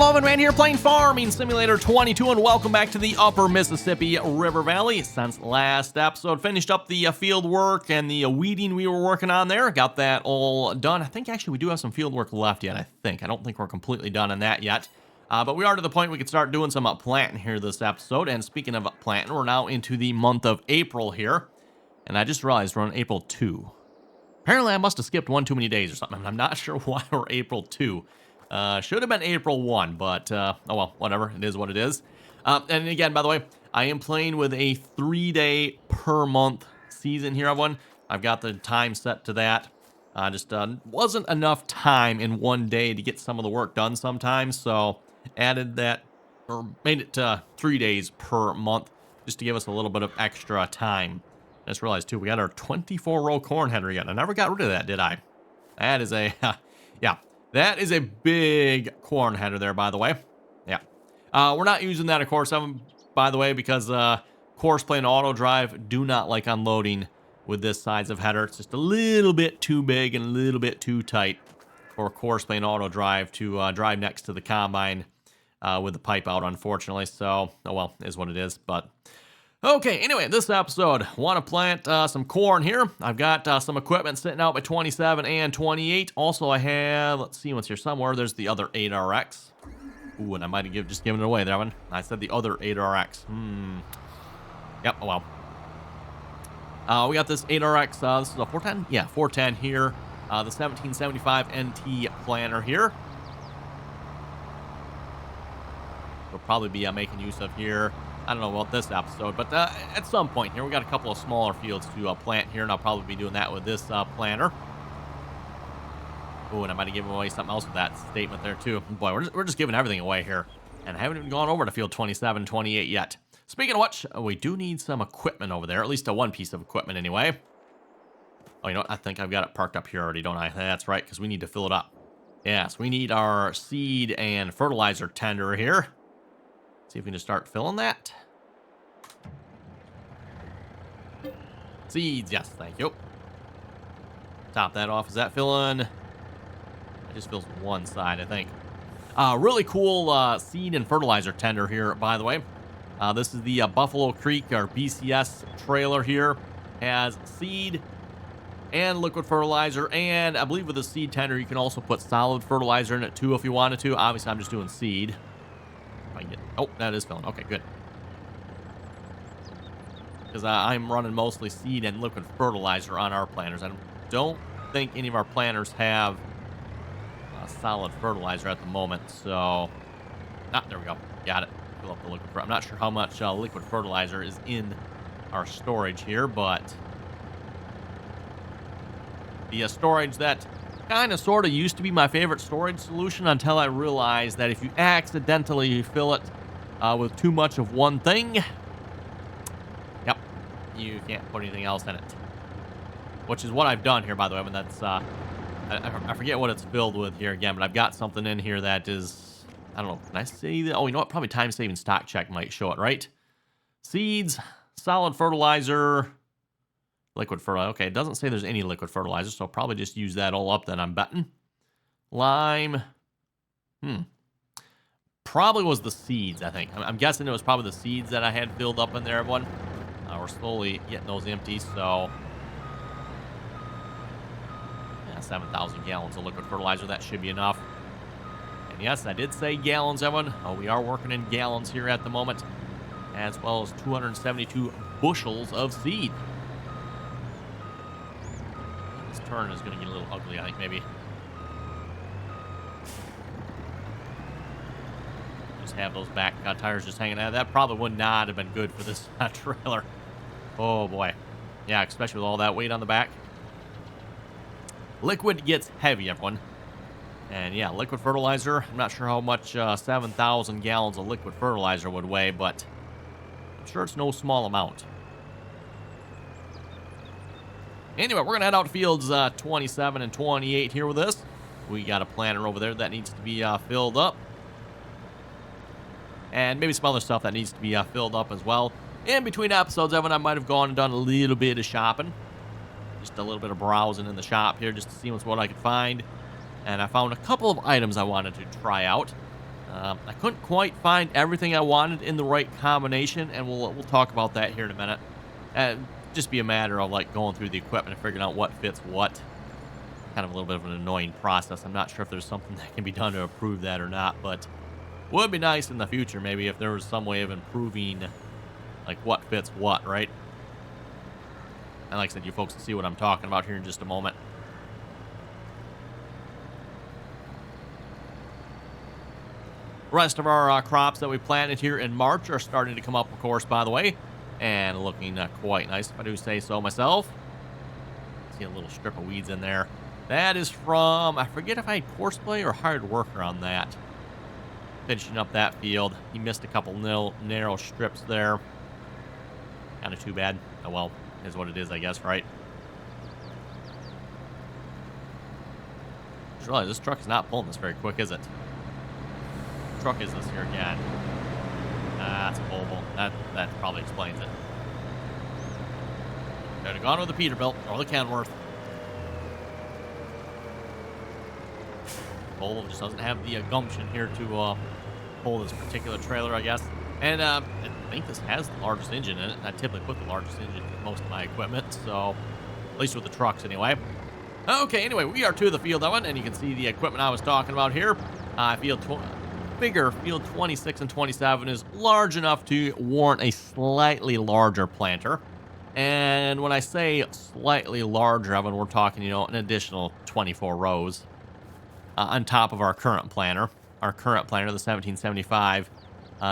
RDAllen man here playing Farming Simulator 22, and welcome back to the Upper Mississippi River Valley. Since last episode, finished up the field work and the weeding we were working on there. Got that all done. I think actually we do have some field work left yet, I don't think we're completely done on that yet. But we are to the point we can start doing some planting here this episode. And speaking of planting, we're now into the month of April here. And I just realized we're on April 2. Apparently I must have skipped one too many days or something. I'm not sure why we're April 2. Should have been April 1, but, oh well, whatever. It is what it is. And again, by the way, I am playing with a 3-day per month season here, everyone. I've got the time set to that. Just wasn't enough time in one day to get some of the work done sometimes, so added that, or made it 3 days per month, just to give us a little bit of extra time. I just realized, too, we got our 24-row corn header yet. I never got rid of that, did I? That is a, yeah. That is a big corn header there, by the way. Yeah. We're not using that, of course, by the way, because course plane auto drive do not like unloading with this size of header. It's just a little bit too big and a little bit too tight for course plane auto drive to drive next to the combine with the pipe out, unfortunately. So, oh well, is what it is. But okay, anyway, this episode, want to plant some corn here. I've got some equipment sitting out by 27 and 28. Also, I have, let's see what's here somewhere. There's the other 8RX. Ooh, and I might have just given it away there one. I said the other 8RX. Yep, oh well. We got this 8RX, this is a 410? Yeah, 410 here. The 1775 NT planter here. We'll probably be making use of here. I don't know about this episode, but at some point here, we got a couple of smaller fields to plant here, and I'll probably be doing that with this planter. Oh, and I might have given away something else with that statement there, too. Boy, we're just giving everything away here, and I haven't even gone over to field 27, 28 yet. Speaking of which, we do need some equipment over there, at least one piece of equipment anyway. Oh, you know what? I think I've got it parked up here already, don't I? That's right, because we need to fill it up. Yes, we need our seed and fertilizer tender here. See if we can just start filling that. Seeds, yes, thank you. Top that off. Is that filling? It just fills one side, I think. Really cool seed and fertilizer tender here, by the way. This is the Buffalo Creek, or BCS trailer here. Has seed and liquid fertilizer, and I believe with the seed tender, you can also put solid fertilizer in it too if you wanted to. Obviously, I'm just doing seed. Oh, that is filling. Okay, good. Because I'm running mostly seed and liquid fertilizer on our planters. I don't think any of our planters have solid fertilizer at the moment. So, there we go. Got it. Fill up the liquid. I'm not sure how much liquid fertilizer is in our storage here, but the storage that kind of sort of used to be my favorite storage solution until I realized that if you accidentally fill it with too much of one thing, yep, you can't put anything else in it. Which is what I've done here, by the way. I mean, that's, I forget what it's filled with here again, but I've got something in here that is, I don't know, can I say that? Oh, you know what? Probably time-saving stock check might show it, right? Seeds, solid fertilizer, liquid fertilizer. Okay, it doesn't say there's any liquid fertilizer, so I'll probably just use that all up then, I'm betting. Lime. Probably was the seeds, I think. I'm guessing it was probably the seeds that I had filled up in there, everyone. We're slowly getting those empty, so yeah, 7,000 gallons of liquid fertilizer. That should be enough. And yes, I did say gallons, everyone. We are working in gallons here at the moment, as well as 272 bushels of seed. This turn is going to get a little ugly, I think, maybe. Just have those back tires just hanging out. That probably would not have been good for this trailer. Oh boy. Yeah, especially with all that weight on the back. Liquid gets heavy, everyone. And yeah, liquid fertilizer. I'm not sure how much 7,000 gallons of liquid fertilizer would weigh, but I'm sure it's no small amount. Anyway, we're going to head out to fields 27 and 28 here with this. We got a planter over there that needs to be filled up. And maybe some other stuff that needs to be filled up as well. In between episodes, Evan, I might have gone and done a little bit of shopping. Just a little bit of browsing in the shop here just to see what I could find. And I found a couple of items I wanted to try out. I couldn't quite find everything I wanted in the right combination, and we'll talk about that here in a minute. Just be a matter of like going through the equipment and figuring out what fits what. Kind of a little bit of an annoying process. I'm not sure if there's something that can be done to improve that or not, but would be nice in the future maybe if there was some way of improving like what fits what, right? And like I said, you folks will see what I'm talking about here in just a moment. The rest of our crops that we planted here in March are starting to come up, of course, by the way, and looking quite nice, if I do say so myself. See a little strip of weeds in there. That is from, I forget if I had Courseplay or Hired Worker on that. Finishing up that field. He missed a couple narrow strips there. Kind of too bad. Oh well, is what it is, I guess, right? Just realized this truck is not pulling this very quick, is it? What truck is this here again? That's a Volvo. That probably explains it. Could have gone with the Peterbilt or the Kenworth. Volvo just doesn't have the gumption here to pull this particular trailer, I guess. And I think this has the largest engine in it. I typically put the largest engine in most of my equipment, so at least with the trucks anyway. Okay, anyway, we are to the field that one, and you can see the equipment I was talking about here. Field 26 and 27 is large enough to warrant a slightly larger planter. And when I say slightly larger, Evan, we're talking, an additional 24 rows on top of our current planter. Our current planter, the 1775,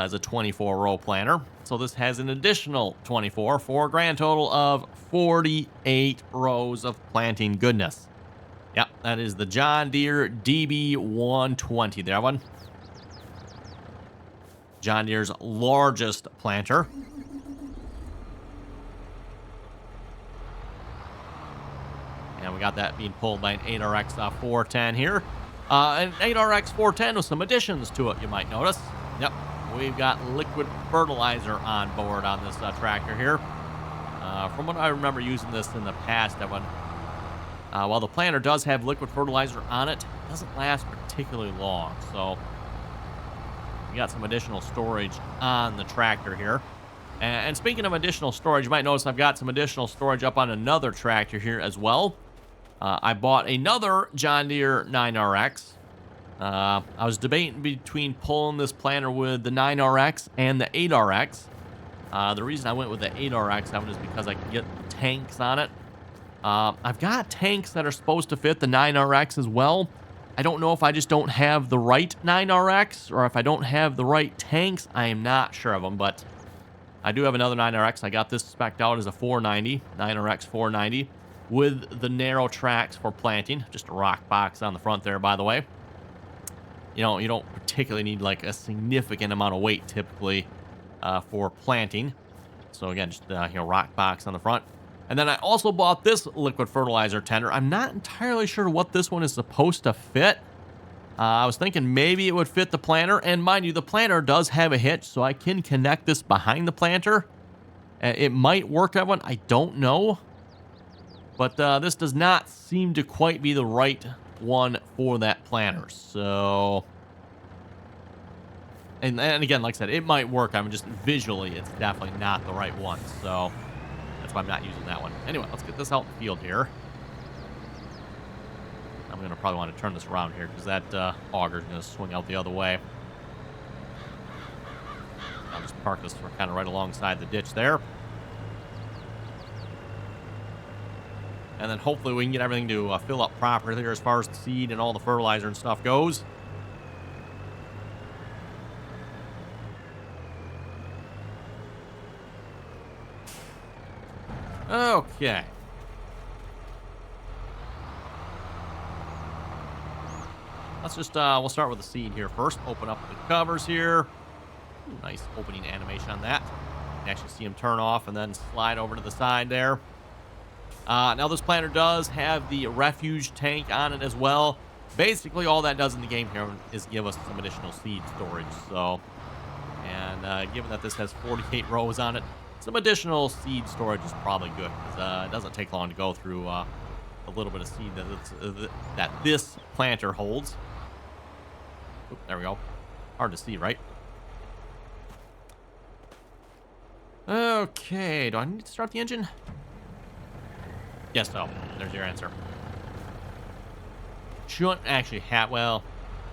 is a 24-row planter. So this has an additional 24 for a grand total of 48 rows of planting goodness. Yep, that is the John Deere DB120 there, one. John Deere's largest planter. And we got that being pulled by an 8RX 410 here. An 8RX 410 with some additions to it, you might notice. Yep, we've got liquid fertilizer on board on this tractor here. From what I remember using this in the past, Evan, while the planter does have liquid fertilizer on it, it doesn't last particularly long. So we got some additional storage on the tractor here. And speaking of additional storage, you might notice I've got some additional storage up on another tractor here as well. I bought another John Deere 9RX. I was debating between pulling this planter with the 9RX and the 8RX. The reason I went with the 8RX is because I can get tanks on it. I've got tanks that are supposed to fit the 9RX as well. I don't know if I just don't have the right 9RX or if I don't have the right tanks. I am not sure of them, but I do have another 9RX. I got this spec'd out as a 490, 9RX 490, with the narrow tracks for planting. Just a rock box on the front there, by the way. You don't particularly need like a significant amount of weight typically for planting. So again, just rock box on the front. And then I also bought this liquid fertilizer tender. I'm not entirely sure what this one is supposed to fit. I was thinking maybe it would fit the planter. And mind you, the planter does have a hitch, so I can connect this behind the planter. It might work, Evan. I don't know. But this does not seem to quite be the right one for that planter. So, and again, like I said, it might work. I'm just visually, it's definitely not the right one. So that's why I'm not using that one. Anyway, let's get this out in the field here. I'm going to probably want to turn this around here because that auger is going to swing out the other way. I'll just park this kind of right alongside the ditch there. And then hopefully we can get everything to fill up properly here as far as the seed and all the fertilizer and stuff goes. Okay. Let's just, we'll start with the seed here first. Open up the covers here. Nice opening animation on that. You can actually see them turn off and then slide over to the side there. Now this planter does have the refuge tank on it as well. Basically all that does in the game here is give us some additional seed storage. So, and given that this has 48 rows on it, some additional seed storage is probably good because it doesn't take long to go through a little bit of seed that this planter holds. Oop, there we go. Hard to see, right? Okay, do I need to start the engine? Yes, so. There's your answer. Shouldn't actually have, well,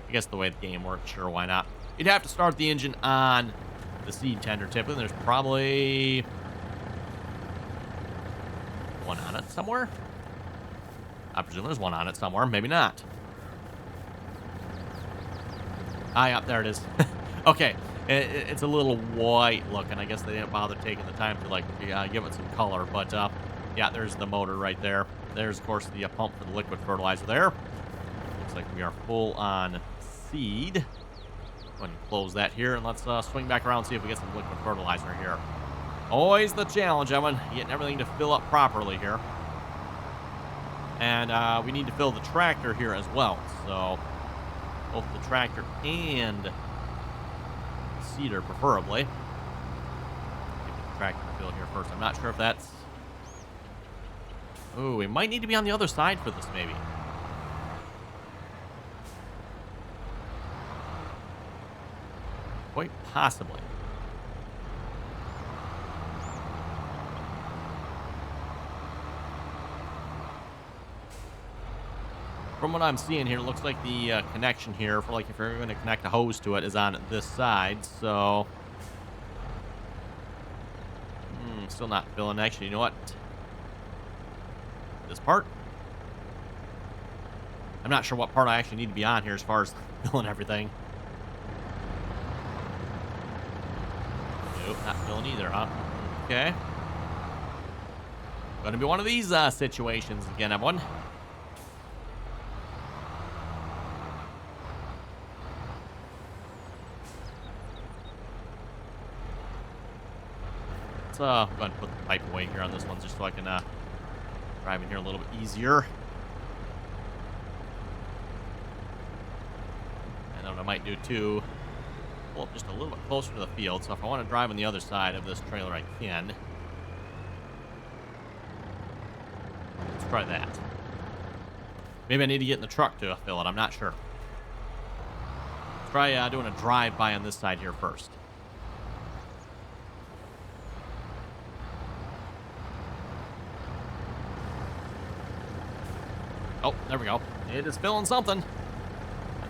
I guess the way the game works, sure, why not? You'd have to start the engine on the seed tender tip, and there's probably one on it somewhere. I presume there's one on it somewhere, maybe not. Ah, yeah, there it is. Okay, it's a little white looking. I guess they didn't bother taking the time to, like, give it some color, but, yeah, there's the motor right there. There's, of course, the pump for the liquid fertilizer there. Looks like we are full on seed. Go ahead and close that here, and let's swing back around and see if we get some liquid fertilizer here. Always the challenge, Evan, getting everything to fill up properly here. And we need to fill the tractor here as well. So both the tractor and the seeder, preferably. Give the tractor to fill here first. I'm not sure if that's... Oh, we might need to be on the other side for this, maybe. Quite possibly. From what I'm seeing here, it looks like the connection here, for like if you're going to connect a hose to it, is on this side. So, still not filling. Actually, you know what? This part. I'm not sure what part I actually need to be on here as far as filling everything. Nope, not filling either, huh? Okay. Gonna be one of these situations again, everyone. Let's go ahead and put the pipe away here on this one just so I can drive in here a little bit easier. And then what I might do too, pull up just a little bit closer to the field. So if I want to drive on the other side of this trailer, I can. Let's try that. Maybe I need to get in the truck to fill it. I'm not sure. Let's try doing a drive-by on this side here first. Oh, there we go. It is filling something.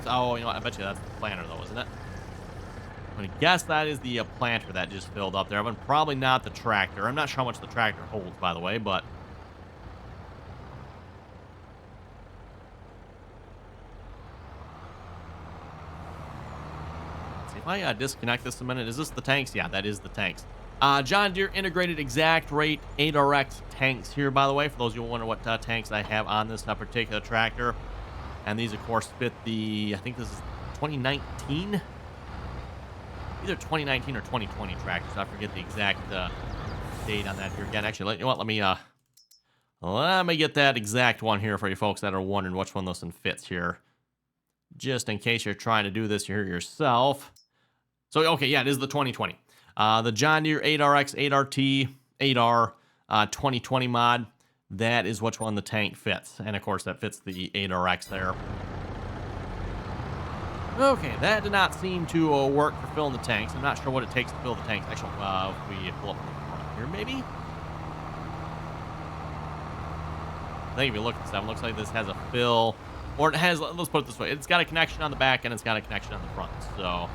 Oh, you know what? I bet you that's the planter, though, isn't it? I'm going to guess that is the planter that just filled up there. But probably not the tractor. I'm not sure how much the tractor holds, by the way, but... Let's see if I disconnect this a minute. Is this the tanks? Yeah, that is the tanks. John Deere integrated exact rate 8RX tanks here, by the way, for those of you who wonder what tanks I have on this particular tractor. And these, of course, fit the, I think this is 2019? Either 2019 or 2020 tractors. I forget the exact date on that here. Again, actually, you know what? Let me get that exact one here for you folks that are wondering which one this one fits here. Just in case you're trying to do this here yourself. So, okay, yeah, it is the 2020. The John Deere 8RX, 8RT, 8R 2020 mod. That is which one the tank fits. And, of course, that fits the 8RX there. Okay, that did not seem to work for filling the tanks. I'm not sure what it takes to fill the tanks. Actually, if we pull up here, maybe? I think if you look at this stuff, it looks like this has a fill. Or it has, let's put it this way. It's got a connection on the back and it's got a connection on the front. So...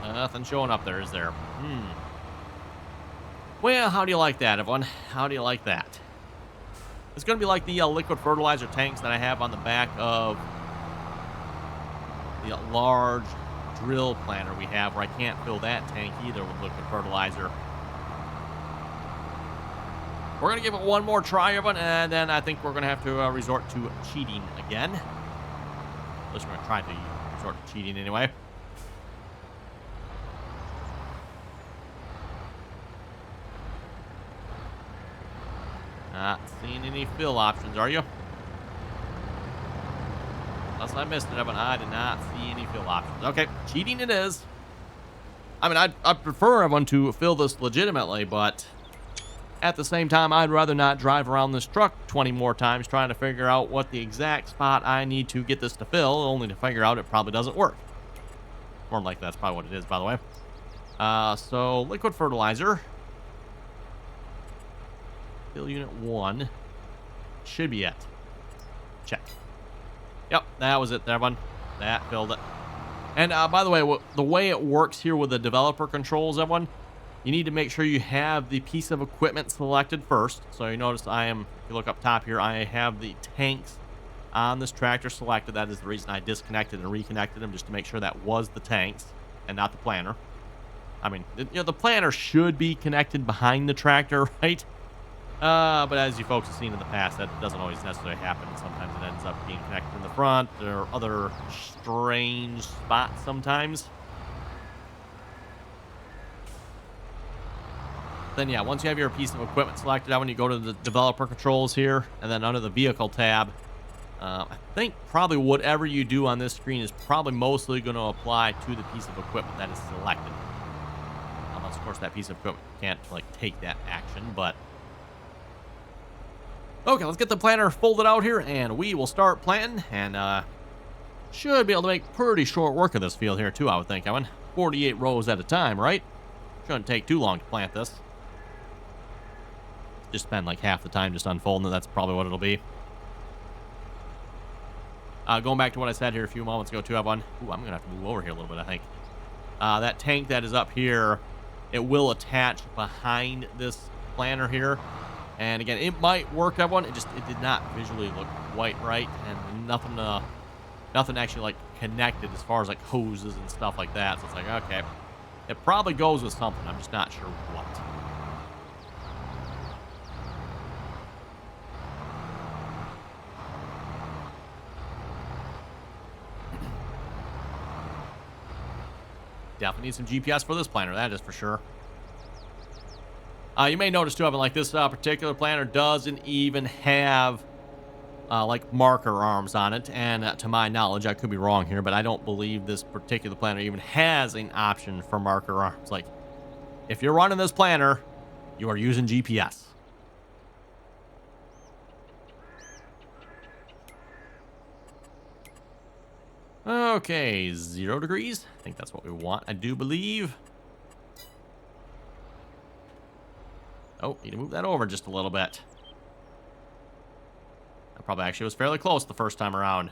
Nothing showing up there, is there? Well, how do you like that, everyone? How do you like that? It's going to be like the liquid fertilizer tanks that I have on the back of the large drill planter we have, where I can't fill that tank either with liquid fertilizer. We're going to give it one more try, everyone, and then I think we're going to have to resort to cheating again. At least we're going to try to resort to cheating anyway. Not seeing any fill options, are you? Unless I missed it, but I did not see any fill options. Okay, cheating it is. I mean, I'd prefer everyone to fill this legitimately, but at the same time, I'd rather not drive around this truck 20 more times trying to figure out what the exact spot I need to get this to fill, only to figure out it probably doesn't work. More like that's probably what it is, by the way. So liquid fertilizer. Fill unit 1. Should be it. Check. Yep, that was it, everyone. That filled it. And by the way, the way it works here with the developer controls, everyone, you need to make sure you have the piece of equipment selected first. So you notice if you look up top here, I have the tanks on this tractor selected. That is the reason I disconnected and reconnected them, just to make sure that was the tanks and not the planter. I mean, the planter should be connected behind the tractor, right? But as you folks have seen in the past, that doesn't always necessarily happen. Sometimes it ends up being connected in the front or other strange spots sometimes. Then yeah, once you have your piece of equipment selected, when you go to the developer controls here, and then under the vehicle tab, I think probably whatever you do on this screen is probably mostly going to apply to the piece of equipment that is selected. Unless, of course, that piece of equipment can't like take that action, but okay, let's get the planter folded out here, and we will start planting, and should be able to make pretty short work of this field here, too, I would think, Evan. 48 rows at a time, right? Shouldn't take too long to plant this. Just spend like half the time just unfolding it. That's probably what it'll be. Going back to what I said here a few moments ago, too, Evan. Ooh, I'm going to have to move over here a little bit, I think. That tank that is up here, it will attach behind this planter here. And again, it might work, everyone. It did not visually look quite right, and nothing actually like connected as far as like hoses and stuff like that. So it's like, okay, it probably goes with something. I'm just not sure what. Definitely need some GPS for this planter, that is for sure. You may notice too, Evan, like this particular planter doesn't even have like marker arms on it. And to my knowledge, I could be wrong here, but I don't believe this particular planter even has an option for marker arms. Like, if you're running this planter, you are using GPS. Okay, 0 degrees. I think that's what we want, I do believe. Oh, need to move that over just a little bit. That probably actually was fairly close the first time around.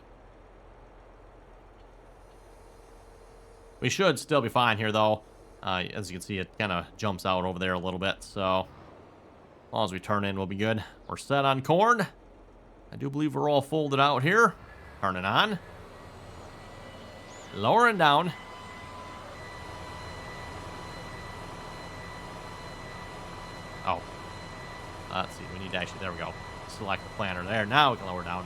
We should still be fine here, though. As you can see, it kind of jumps out over there a little bit. So, as long as we turn in, we'll be good. We're set on corn. I do believe we're all folded out here. Turning on. Lowering down. Oh. Let's see. We need to actually, there we go. Select the planter there. Now we can lower down.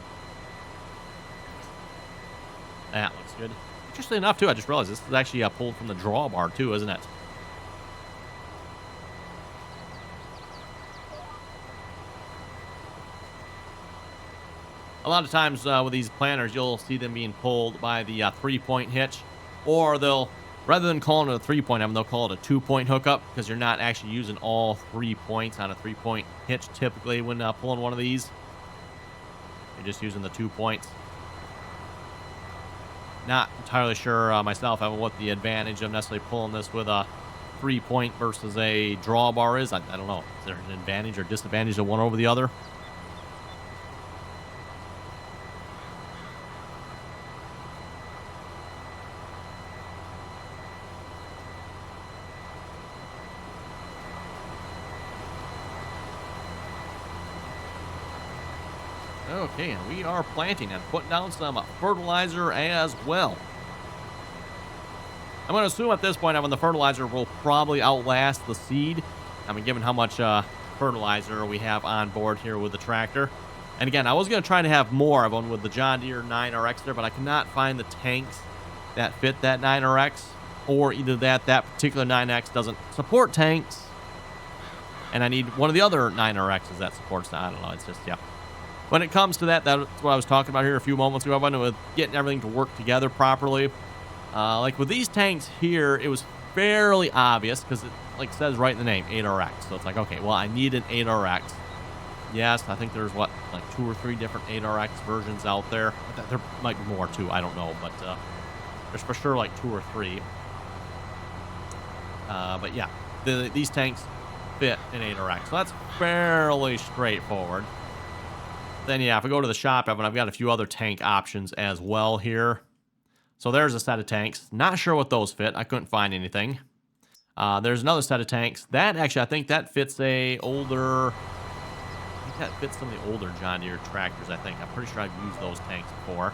That looks good. Interestingly enough, too, I just realized this is actually pulled from the drawbar, too, isn't it? A lot of times with these planters, you'll see them being pulled by the 3-point hitch, or they'll, rather than calling it a 3-point, they'll call it a 2-point hookup, because you're not actually using all 3 points on a 3-point hitch typically when pulling one of these. You're just using the 2 points. Not entirely sure myself what the advantage of necessarily pulling this with a 3-point versus a drawbar is. I don't know. Is there an advantage or disadvantage of one over the other? Okay, and we are planting and putting down some fertilizer as well. I'm going to assume at this point, the fertilizer will probably outlast the seed. I mean, given how much fertilizer we have on board here with the tractor. And again, I was going to try to have more of one with the John Deere 9RX there, but I could not find the tanks that fit that 9RX, or either that particular 9X doesn't support tanks, and I need one of the other 9RXs that supports that. I don't know. It's just, yeah. When it comes to that, that's what I was talking about here a few moments ago, with getting everything to work together properly. Like with these tanks here, it was fairly obvious because it like says right in the name 8RX. So it's like, okay, well, I need an 8RX. Yes, I think there's what, like 2 or 3 different 8RX versions out there. There might be more too, I don't know, but there's for sure like 2 or 3. But yeah, these tanks fit an 8RX, so that's fairly straightforward. Then yeah, if I go to the shop, I've got a few other tank options as well here. So there's a set of tanks. Not sure what those fit. I couldn't find anything. There's another set of tanks. That actually, I think that fits a older... I think that fits some of the older John Deere tractors, I think. I'm pretty sure I've used those tanks before.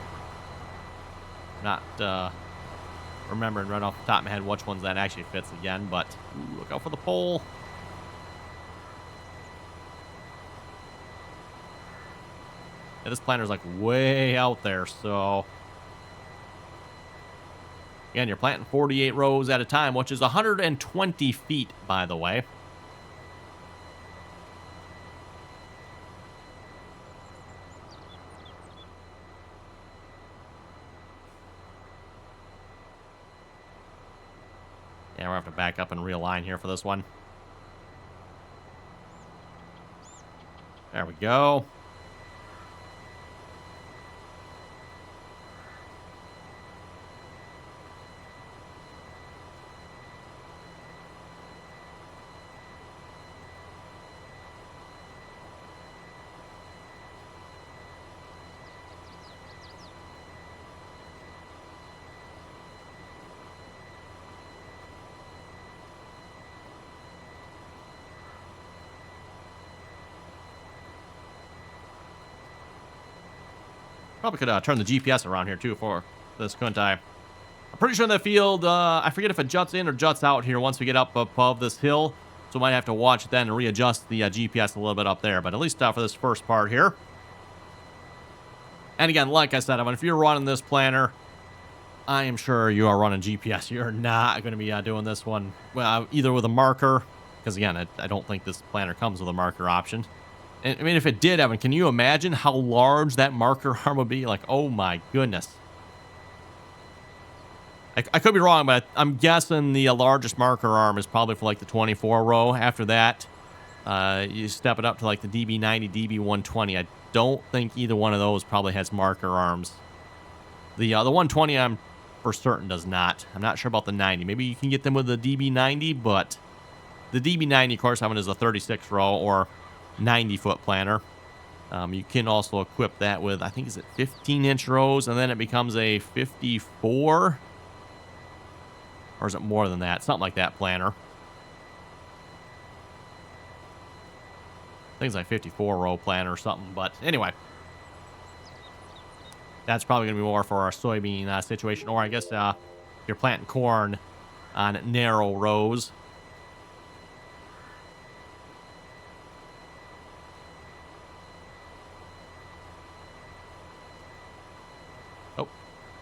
Not remembering right off the top of my head which ones that actually fits again, but ooh, look out for the pole. Yeah, this planter's like way out there, so... Again, you're planting 48 rows at a time, which is 120 feet, by the way. Yeah, we're going to have to back up and realign here for this one. There we go. Probably could turn the GPS around here, too, for this, couldn't I? I'm pretty sure the field, I forget if it juts in or juts out here once we get up above this hill. So we might have to watch it then and readjust the GPS a little bit up there. But at least for this first part here. And again, like I said, if you're running this planner, I am sure you are running GPS. You're not going to be doing this one either with a marker. Because, again, I don't think this planner comes with a marker option. I mean, if it did, Evan, can you imagine how large that marker arm would be? Like, oh my goodness. I could be wrong, but I'm guessing the largest marker arm is probably for like the 24 row. After that, you step it up to like the DB90, DB120. I don't think either one of those probably has marker arms. The 120 I'm for certain does not. I'm not sure about the 90. Maybe you can get them with the DB90, but the DB90, of course, having is a 36 row or 90-foot planter. You can also equip that with, I think, is it 15-inch rows, and then it becomes a 54? Or is it more than that? Something like that planter. I think it's like 54-row planter or something, but anyway. That's probably going to be more for our soybean situation, or I guess you're planting corn on narrow rows.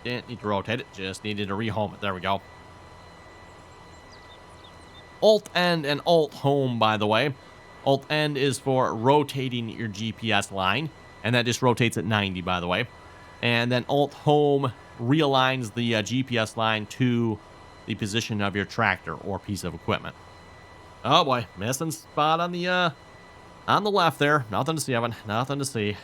Didn't need to rotate it, just needed to rehome it. There we go. Alt End and Alt Home, by the way. Alt End is for rotating your GPS line, and that just rotates at 90, by the way. And then Alt Home realigns the GPS line to the position of your tractor or piece of equipment. Oh boy, missing spot on the left there. Nothing to see, Evan. Nothing to see.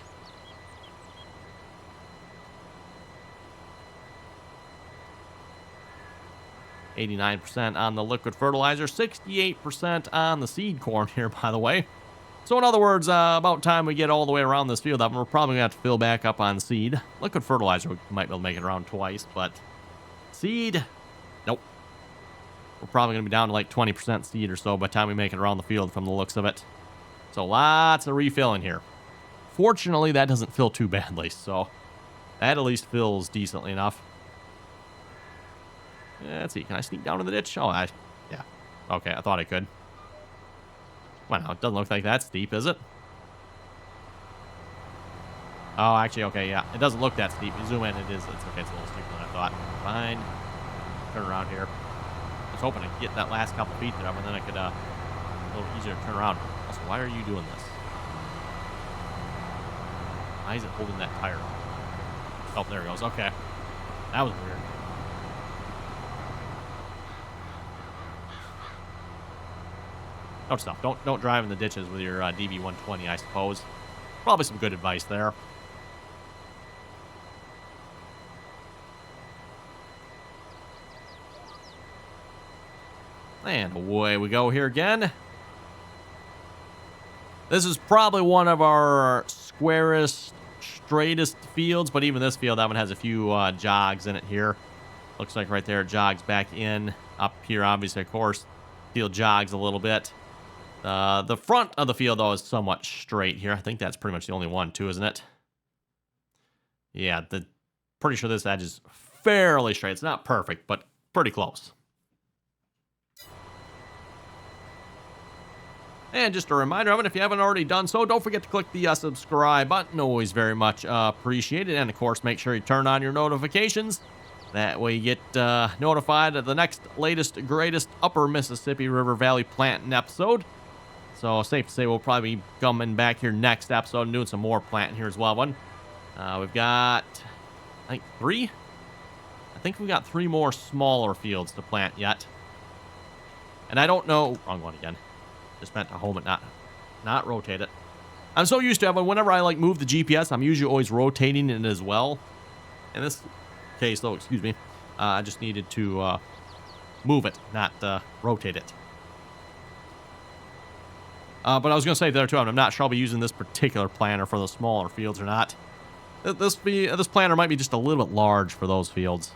89% on the liquid fertilizer, 68% on the seed corn here, by the way. So in other words, about time we get all the way around this field, we're probably going to have to fill back up on seed. Liquid fertilizer, we might be able to make it around twice, but seed, nope. We're probably going to be down to like 20% seed or so by the time we make it around the field from the looks of it. So lots of refilling here. Fortunately, that doesn't fill too badly, so that at least fills decently enough. Yeah, let's see. Can I sneak down in the ditch? Oh, yeah. Okay, I thought I could. Well, no, it doesn't look like that steep, is it? Oh, actually, okay, yeah. It doesn't look that steep. You zoom in, it is. It's okay. It's a little steeper than I thought. Fine. Turn around here. I was hoping to get that last couple feet there, but then I could, a little easier to turn around. Also, why are you doing this? Why is it holding that tire? Oh, there it goes. Okay. That was weird. Don't stop. Don't drive in the ditches with your DB120, I suppose. Probably some good advice there. And away we go here again. This is probably one of our squarest, straightest fields, but even this field, that one has a few jogs in it here. Looks like right there it jogs back in. Up here, obviously, of course, field jogs a little bit. The front of the field, though, is somewhat straight here. I think that's pretty much the only one, too, isn't it? Yeah, pretty sure this edge is fairly straight. It's not perfect, but pretty close. And just a reminder of it, if you haven't already done so, don't forget to click the subscribe button. Always very much appreciated. And, of course, make sure you turn on your notifications. That way you get notified of the next, latest, greatest Upper Mississippi River Valley planting episode. So, safe to say we'll probably be coming back here next episode and doing some more planting here as well. We've got, I think, 3? I think we've got 3 more smaller fields to plant yet. And I don't know... Wrong one again. Just meant to hold it, not rotate it. I'm so used to it, but whenever I move the GPS, I'm usually always rotating it as well. In this case, though, excuse me, I just needed to move it, not rotate it. But I was going to say there too, I'm not sure I'll be using this particular planter for the smaller fields or not. This planter might be just a little bit large for those fields.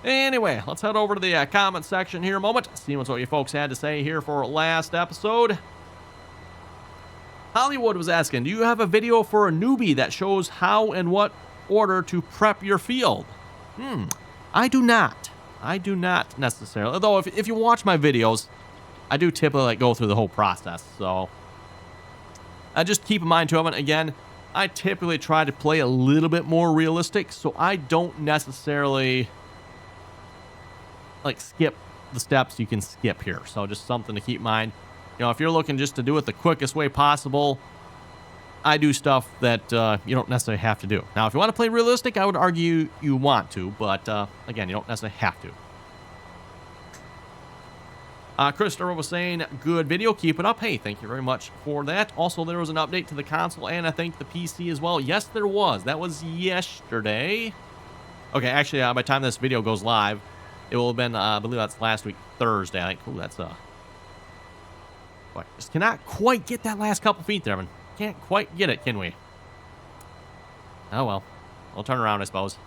Anyway, let's head over to the comment section here a moment. See what you folks had to say here for last episode. Hollywood was asking, do you have a video for a newbie that shows how and what order to prep your field? I do not. I do not necessarily. Although, if you watch my videos, I do typically go through the whole process. So, just keep in mind, too, again, I typically try to play a little bit more realistic, so I don't necessarily... skip the steps you can skip here. So just something to keep in mind. You know, if you're looking just to do it the quickest way possible, I do stuff that you don't necessarily have to do. Now, if you want to play realistic, I would argue you want to, but again, you don't necessarily have to. Christopher was saying, good video, keep it up. Hey, thank you very much for that. Also, there was an update to the console and I think the PC as well. Yes, there was. That was yesterday. Okay, actually, by the time this video goes live, it will have been, I believe that's last week, Thursday. I think, ooh, that's, just cannot quite get that last couple feet there, man. Can't quite get it, can we? Oh, well. We'll turn around, I suppose.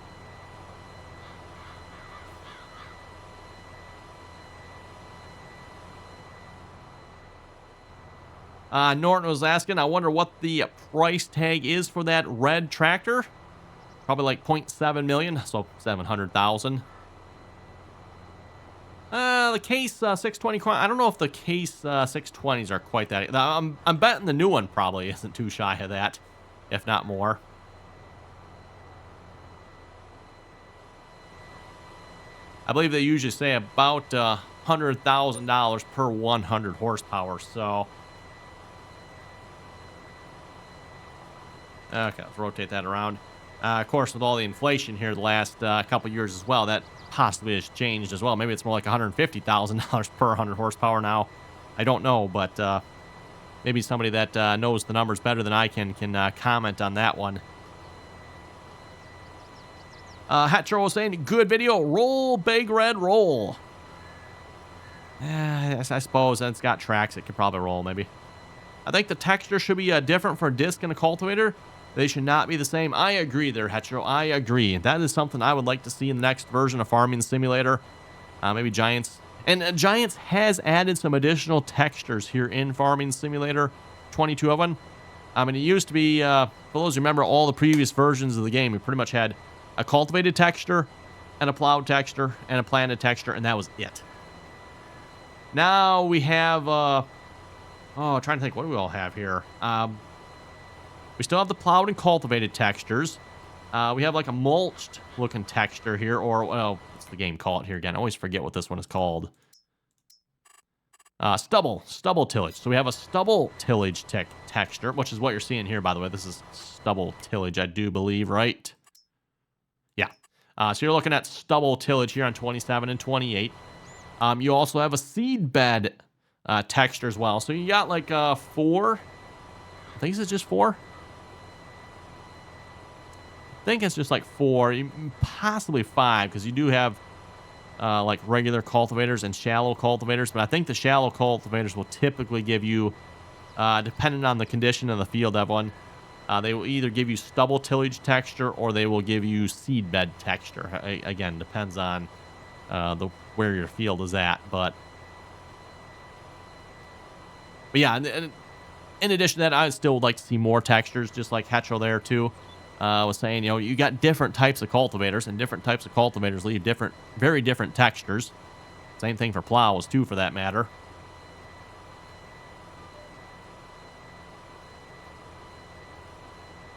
Norton was asking, I wonder what the price tag is for that red tractor. Probably like 0.7 million, so 700,000. The Case 620, I don't know if the Case 620s are quite that. I'm betting the new one probably isn't too shy of that, if not more. I believe they usually say about $100,000 per 100 horsepower, so... Okay, let's rotate that around. Of course, with all the inflation here the last couple years as well, that possibly has changed as well. Maybe it's more like $150,000 per 100 horsepower now. I don't know, but maybe somebody that knows the numbers better than I can comment on that one. Hatcher was saying, good video, roll, big red, roll. Yes, I suppose it's got tracks. It could probably roll, maybe. I think the texture should be different for a disc and a cultivator. They should not be the same. I agree there, Hetero. I agree. That is something I would like to see in the next version of Farming Simulator. Maybe Giants. And Giants has added some additional textures here in Farming Simulator. 22 of them. I mean, it used to be, for those who remember all the previous versions of the game, we pretty much had a cultivated texture, and a plowed texture, and a planted texture, and that was it. Now we have, trying to think, what do we all have here? We still have the plowed and cultivated textures. We have like a mulched looking texture here, or, well, what's the game call it here again? I always forget what this one is called. Stubble tillage. So we have a stubble tillage texture, which is what you're seeing here, by the way. This is stubble tillage, I do believe, right? Yeah. So you're looking at stubble tillage here on 27 and 28. You also have a seed bed texture as well. So you got like 4. I think it's just 4. I think it's just like 4, possibly 5, because you do have like regular cultivators and shallow cultivators, but I think the shallow cultivators will typically give you, depending on the condition of the field, everyone, they will either give you stubble tillage texture or they will give you seed bed texture. Again, depends on where your field is at, but yeah, and in addition to that, I still would like to see more textures, just like Hetro there too. Was saying, you know, you got different types of cultivators, and different types of cultivators leave very different textures. Same thing for plows too, for that matter.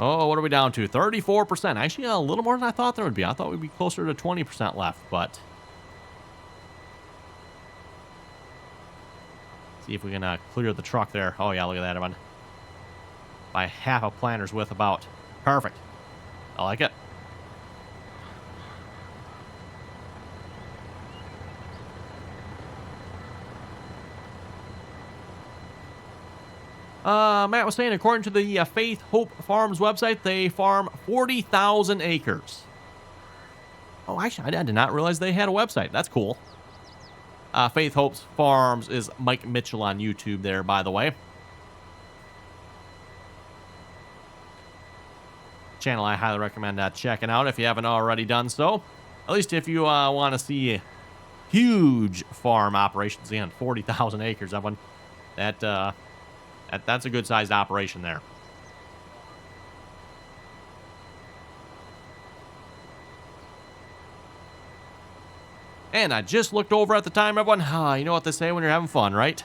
Oh, what are we down to? 34%. Actually, a little more than I thought there would be. I thought we'd be closer to 20% left, but see if we can clear the truck there. Oh yeah, look at that one. By half a planter's width about. Perfect. I like it. Matt was saying, according to the Faith Hope Farms website, they farm 40,000 acres. Oh, actually, I did not realize they had a website. That's cool. Faith Hope Farms is Mike Mitchell on YouTube there, by the way. Channel I highly recommend checking out if you haven't already done so. At least if you want to see huge farm operations. Again, 40,000 acres. Everyone, that's a good sized operation there. And I just looked over at the time, everyone. You know what they say when you're having fun, right?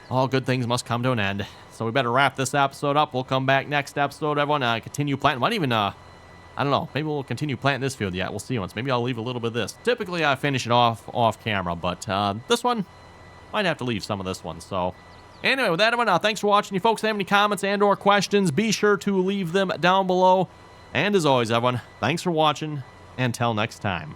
All good things must come to an end. So we better wrap this episode up. We'll come back next episode, everyone. Continue planting. Might even, I don't know. Maybe we'll continue planting this field yet. We'll see once. Maybe I'll leave a little bit of this. Typically, I finish it off camera, but this one, might have to leave some of this one. So anyway, with that, everyone, thanks for watching. You folks have any comments and or questions, be sure to leave them down below. And as always, everyone, thanks for watching. Until next time.